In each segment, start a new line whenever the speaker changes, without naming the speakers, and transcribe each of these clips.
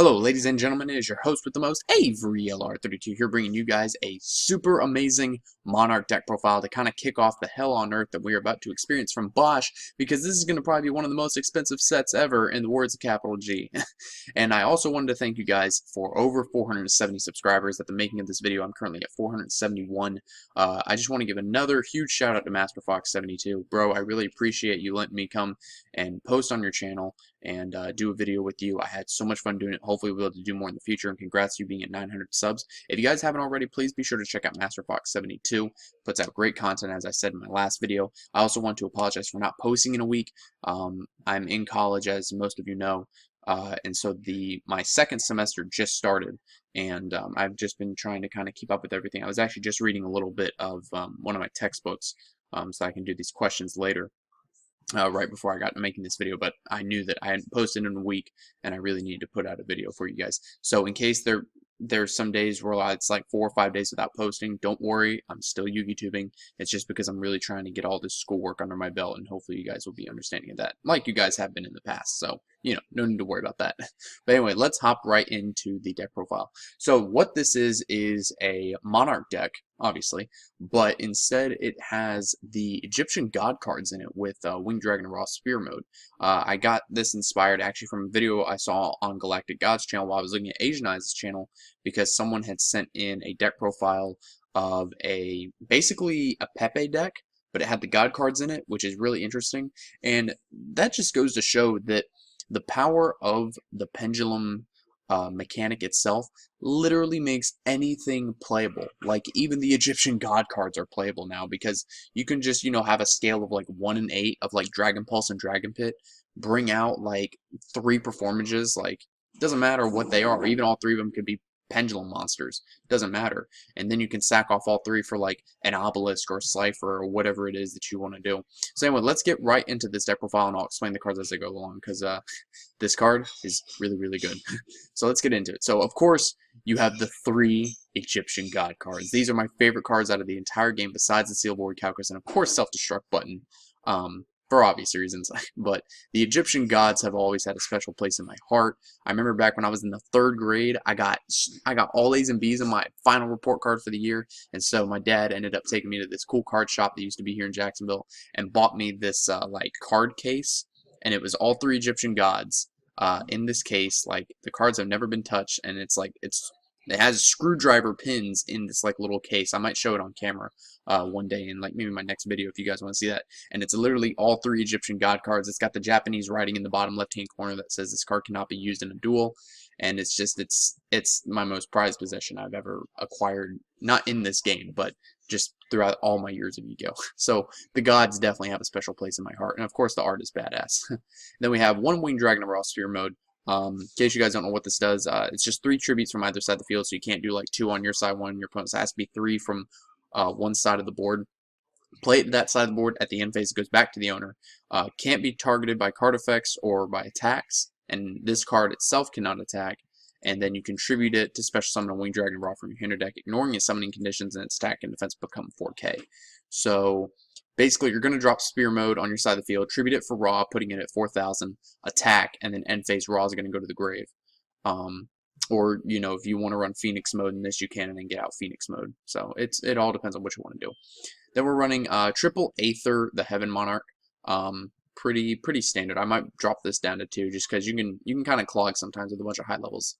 Hello, ladies and gentlemen, it is your host with the most, Avery LR32 here, bringing you guys a super amazing Monarch deck profile to kind of kick off the hell on earth that we are about to experience from Bosch, because this is going to probably be one of the most expensive sets ever, in the words of capital G. And I also wanted to thank you guys for over 470 subscribers at the making of this video. I'm currently at 471. I just want to give another huge shout out to MasterFox72. Bro, I really appreciate you letting me come and post on your channel and do a video with you. I had so much fun doing it. Hopefully we'll be able to do more in the future, and congrats to you being at 900 subs. If you guys haven't already, please be sure to check out MasterFox72. Puts out great content, as I said in my last video. I also want to apologize for not posting in a week. I'm in college, as most of you know, and so my second semester just started, and I've just been trying to kind of keep up with everything. I was actually just reading a little bit of one of my textbooks, so I can do these questions later. Right before I got to making this video, but I knew that I hadn't posted in a week, and I really needed to put out a video for you guys. So in case there's some days where it's like 4 or 5 days without posting, don't worry, I'm still Yugioh-tubing. It's just because I'm really trying to get all this schoolwork under my belt, and hopefully you guys will be understanding of that, like you guys have been in the past. So, you know, no need to worry about that. But anyway, let's hop right into the deck profile. So what this is a Monarch deck, obviously, but instead it has the Egyptian god cards in it with Winged Dragon Raw Spear mode. I got this inspired actually from a video I saw on Galactic Gods channel while I was looking at Asian Eyes' channel, because someone had sent in a deck profile of basically a Pepe deck, but it had the god cards in it, which is really interesting. And that just goes to show that the power of the pendulum mechanic itself literally makes anything playable. Like, even the Egyptian god cards are playable now, because you can just, you know, have a scale of like 1 and 8 of like Dragon Pulse and Dragon Pit, bring out like 3 performages, like, it doesn't matter what they are, even all 3 of them could be pendulum monsters, doesn't matter, and then you can sack off all 3 for like an obelisk or a cipher or whatever it is that you want to do. So anyway, let's get right into this deck profile, and I'll explain the cards as I go along, because this card is really good. So let's get into it. So of course you have the 3 Egyptian god cards. These are my favorite cards out of the entire game, besides the Sealboard Calculus and of course Self-Destruct Button, for obvious reasons. But the Egyptian gods have always had a special place in my heart. I remember back when I was in the 3rd grade, I got all A's and B's in my final report card for the year, and so my dad ended up taking me to this cool card shop that used to be here in Jacksonville and bought me this like card case, and it was all 3 Egyptian gods in this case. Like, the cards have never been touched, and it has screwdriver pins in this like little case. I might show it on camera one day in like maybe my next video if you guys want to see that. And it's literally all 3 Egyptian god cards. It's got the Japanese writing in the bottom left-hand corner that says this card cannot be used in a duel. And it's just it's my most prized possession I've ever acquired, not in this game, but just throughout all my years of Yu-Gi-Oh! So the gods definitely have a special place in my heart, and of course the art is badass. Then we have 1 Winged Dragon Raw Spear mode. In case you guys don't know what this does, it's just 3 tributes from either side of the field, so you can't do like 2 on your side, 1 on your opponent's. It has to be 3 from one side of the board. Play it to that side of the board. At the end phase, it goes back to the owner. Can't be targeted by card effects or by attacks, and this card itself cannot attack. And then you contribute it to special summon a Winged Dragon Raw from your hand or deck, ignoring its summoning conditions, and its attack and defense become 4K. So basically, you're going to drop Spear mode on your side of the field, tribute it for Raw, putting it at 4,000, attack, and then end phase Raw is going to go to the grave. Or, you know, if you want to run Phoenix mode in this, you can, and then get out Phoenix mode. So it all depends on what you want to do. Then we're running triple Aether, the Heaven Monarch. Pretty standard. I might drop this down to 2, just because you can kind of clog sometimes with a bunch of high levels.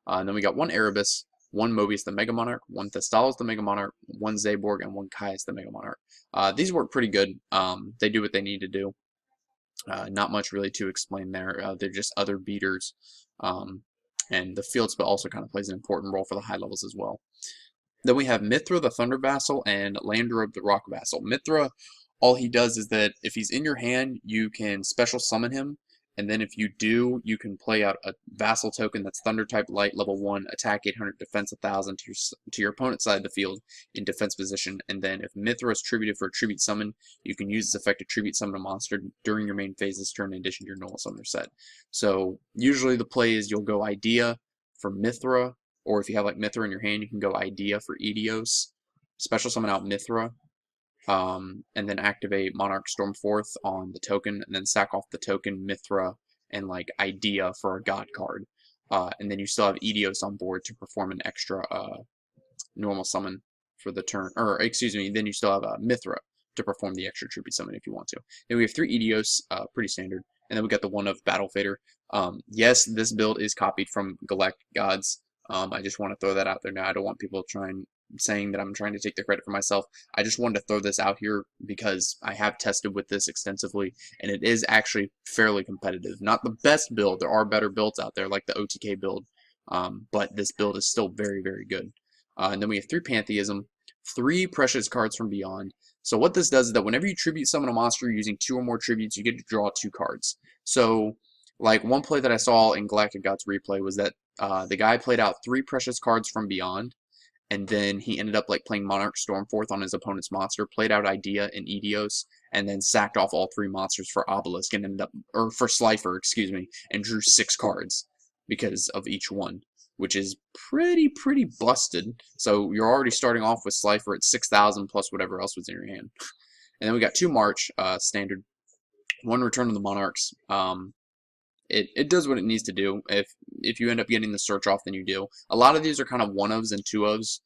And then we got 1 Erebus, 1 Mobius the Mega Monarch, 1 Thestalos the Mega Monarch, 1 Zaborg, and 1 Caius the Mega Monarch. These work pretty good. They do what they need to do. Not much really to explain there. They're just other beaters. And the field spell also kind of plays an important role for the high levels as well. Then we have Mithra the Thunder Vassal and Landrobe the Rock Vassal. Mithra, all he does is that if he's in your hand, you can special summon him. And then if you do, you can play out a Vassal token that's Thunder type Light, level 1, attack 800, defense 1,000 to your opponent's side of the field in defense position. And then if Mithra is tributed for a tribute summon, you can use this effect to tribute summon a monster during your main phase this turn in addition to your normal summoner set. So usually the play is you'll go Idea for Mithra, or if you have like Mithra in your hand, you can go Idea for Aetios, special summon out Mithra, and then activate Monarch Stormforth on the token, and then sack off the token Mithra and like Idea for a god card. and then you still have Yugioh on board to perform an extra normal summon for the turn, or excuse me, then you still have Mithra to perform the extra tribute summon if you want to. Then we have 3 Yugiohs, pretty standard, and then we got the one of Battle Fader. Yes, this build is copied from Galactic Gods. I just want to throw that out there now. I don't want people saying that I'm trying to take the credit for myself. I just wanted to throw this out here because I have tested with this extensively, and it is actually fairly competitive. Not the best build. There are better builds out there, like the OTK build, but this build is still very, very good. And then we have 3 Pantheism, 3 Precious Cards from Beyond. So what this does is that whenever you tribute summon a monster using 2 or more tributes, you get to draw 2 cards. So, like, one play that I saw in Galactic Gods replay was that the guy played out 3 Precious Cards from Beyond, and then he ended up like playing Monarch Stormforth on his opponent's monster, played out Idea and Yugioh, and then sacked off all 3 monsters for Obelisk and ended up, or for Slifer, excuse me, and drew 6 cards because of each one, which is pretty busted. So you're already starting off with Slifer at 6,000 plus whatever else was in your hand. And then we got 2 March, standard, 1 Return of the Monarchs. It does what it needs to do. If you end up getting the search off, then you do. A lot of these are kind of 1-ofs and 2-ofs,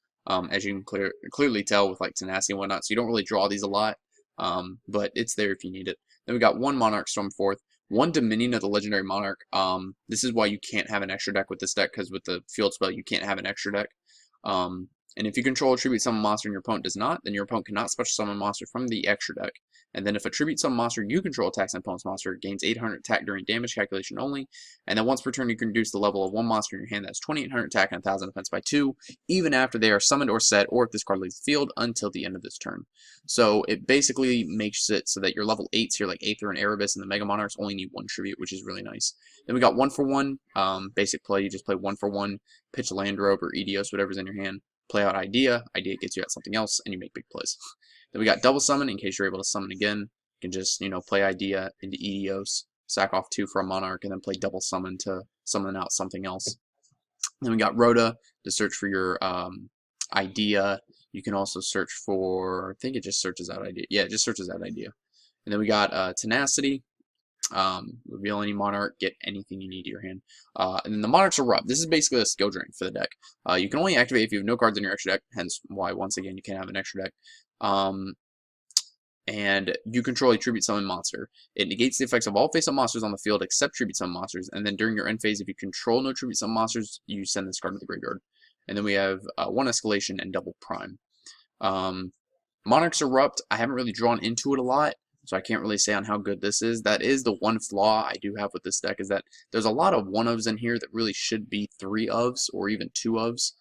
as you can clearly tell with like Tenacity and whatnot, so you don't really draw these a lot, but it's there if you need it. Then we got 1 Monarch Stormforth, 1 Dominion of the Legendary Monarch. This is why you can't have an extra deck with this deck, because with the field spell you can't have an extra deck. And if you control a tribute summon monster and your opponent does not, then your opponent cannot special summon a monster from the extra deck. And then if a tribute summon monster you control attacks an opponent's monster, it gains 800 attack during damage calculation only. And then once per turn you can reduce the level of 1 monster in your hand that's 2800 attack and 1000 defense by 2, even after they are summoned or set, or if this card leaves the field until the end of this turn. So it basically makes it so that your level 8s here, like Aether and Erebus and the Mega Monarchs, only need 1 tribute, which is really nice. Then we got 1 for 1, basic play. You just play 1 for 1, pitch Landrobe or Yugioh, whatever's in your hand. Play out Idea gets you out something else, and you make big plays. Then we got Double Summon, in case you're able to summon again. You can just, play Idea into Yugioh, sack off 2 for a Monarch, and then play Double Summon to summon out something else. Then we got Rhoda to search for your Idea. You can also search for, I think it just searches out Idea. Yeah, it just searches out Idea. And then we got Tenacity. Reveal any Monarch, get anything you need to your hand. And then the Monarch's Erupt. This is basically a skill drain for the deck. You can only activate if you have no cards in your extra deck, hence why, once again, you can't have an extra deck. And you control a tribute summon monster. It negates the effects of all face-up monsters on the field except tribute summon monsters, and then during your end phase, if you control no tribute summon monsters, you send this card to the graveyard. And then we have 1 Escalation and Double Prime. Monarch's Erupt, I haven't really drawn into it a lot, so I can't really say on how good this is. That is the one flaw I do have with this deck, is that there's a lot of 1-ofs in here that really should be 3-ofs or even 2-ofs.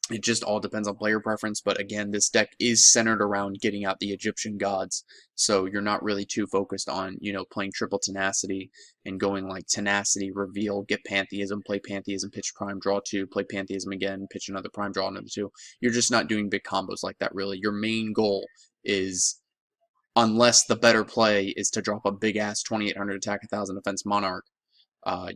It just all depends on player preference, but again, this deck is centered around getting out the Egyptian gods, so you're not really too focused on, playing triple Tenacity and going like Tenacity, Reveal, get Pantheism, play Pantheism, pitch Prime, draw 2, play Pantheism again, pitch another Prime, draw another 2. You're just not doing big combos like that, really. Your main goal is, unless the better play is to drop a big-ass 2800 attack, 1000 defense Monarch,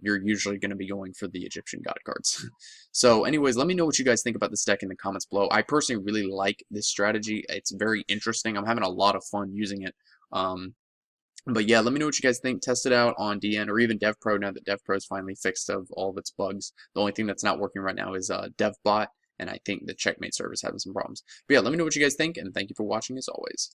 you're usually going to be going for the Egyptian God cards. So anyways, let me know what you guys think about this deck in the comments below. I personally really like this strategy. It's very interesting. I'm having a lot of fun using it. But yeah, let me know what you guys think. Test it out on DN or even DevPro now that DevPro's finally fixed of all of its bugs. The only thing that's not working right now is DevBot, and I think the Checkmate server is having some problems. But yeah, let me know what you guys think, and thank you for watching as always.